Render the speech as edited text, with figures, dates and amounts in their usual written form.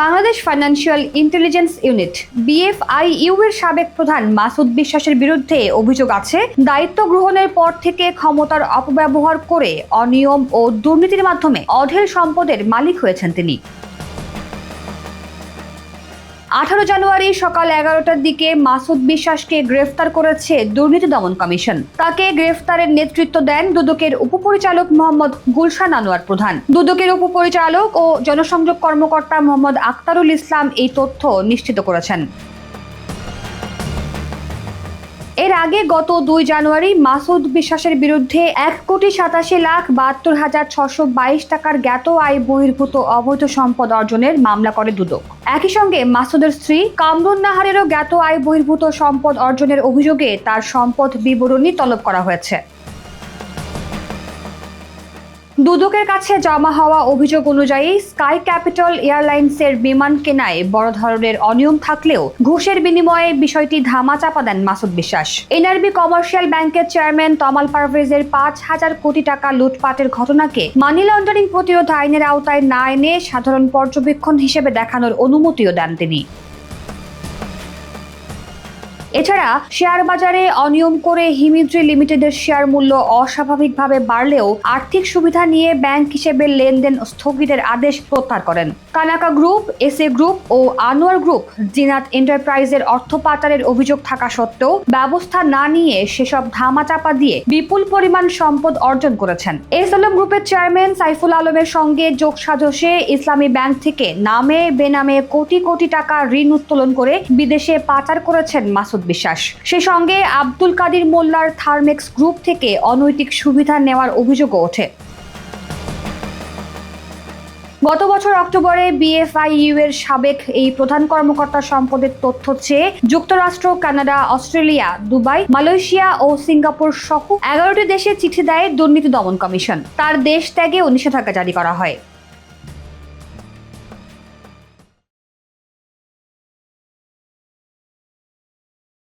Bangladesh financial intelligence unit BFIU এর সাবেক প্রধান মাসুদ বিশ্বাসের বিরুদ্ধে অভিযোগ আছে দায়িত্ব গ্রহণের পর থেকে ক্ষমতার অপব্যবহার করে অনিয়ম ও দুর্নীতির মাধ্যমে অঢেল সম্পদের মালিক হয়েছেন তিনি। 18 জানুয়ারি সকাল 11টার দিকে মাসুদ বিশ্বাসকে গ্রেফতার করেছে দুর্নীতি দমন কমিশন। তাকে গ্রেফতারের নেতৃত্ব দেন দুদকের উপপরিচালক মোহাম্মদ গুলশান আনোয়ার প্রধান। দুদকের উপপরিচালক ও জনসংযোগ কর্মকর্তা মোহাম্মদ আক্তারুল ইসলাম এই তথ্য নিশ্চিত করেছেন। এর আগে গত 2 জানুয়ারি মাসুদ বিশ্বাসের বিরুদ্ধে 1,87,72,622 টাকার জ্ঞাত আয় বহির্ভূত অবৈধ সম্পদ অর্জনের মামলা করে দুদক। একই সঙ্গে মাসুদের স্ত্রী কামরুন নাহারেরও জ্ঞাত আয় বহির্ভূত সম্পদ অর্জনের অভিযোগে তার সম্পদ বিবরণী তলব করা হয়েছে। দুদকের কাছে জমা হওয়া অভিযোগ অনুযায়ী স্কাই ক্যাপিটাল এয়ারলাইন্সের বিমান কেনায় বড় ধরনের অনিয়ম থাকলেও ঘুষের বিনিময়ে বিষয়টি ধামাচাপা দেন মাসুদ বিশ্বাস। NRB কমার্শিয়াল ব্যাংকের চেয়ারম্যান তমাল পারভেজের 5,000 কোটি টাকা লুটপাটের ঘটনাকে মানি লন্ডারিং প্রতিরোধ আইনের আওতায় না এনে সাধারণ পর্যবেক্ষণ হিসেবে দেখানোর অনুমতিও দেন তিনি। এছাড়া শেয়ার বাজারে অনিয়ম করে হিমিদ্রি লিমিটেডের শেয়ার মূল্য অস্বাভাবিকভাবে বাড়লেও আর্থিক সুবিধা নিয়ে ব্যাংক হিসেবে লেনদেন স্থগিতের আদেশ প্রত্যাহার করেন। কানাকা গ্রুপ, SA গ্রুপ ও আনোয়ার গ্রুপ জিনাত এন্টারপ্রাইজের অর্থ পাচারের অভিযোগ থাকা সত্ত্বেও ব্যবস্থা না নিয়ে সেসব ধামাচাপা দিয়ে বিপুল পরিমাণ সম্পদ অর্জন করেছেন। SLM গ্রুপের চেয়ারম্যান সাইফুল আলমের সঙ্গে যোগসাজশে ইসলামী ব্যাংক থেকে নামে বেনামে কোটি কোটি টাকা ঋণ উত্তোলন করে বিদেশে পাচার করেছেন মাসুদ বিশ্বাস। সেই সঙ্গে আব্দুল কাদির মোল্লার থার্মেক্স গ্রুপ থেকে অনৈতিক সুবিধা নেওয়ার অভিযোগও ওঠে। গত বছর অক্টোবরে BFIU এর সাবেক এই প্রধান কর্মকর্তার সম্পদের তথ্য চেয়ে যুক্তরাষ্ট্র, কানাডা, অস্ট্রেলিয়া, দুবাই, মালয়েশিয়া ও সিঙ্গাপুর সহ 11টি দেশে চিঠি দেয় দুর্নীতি দমন কমিশন। তার দেশ ত্যাগেও নিষেধাজ্ঞা জারি করা হয়।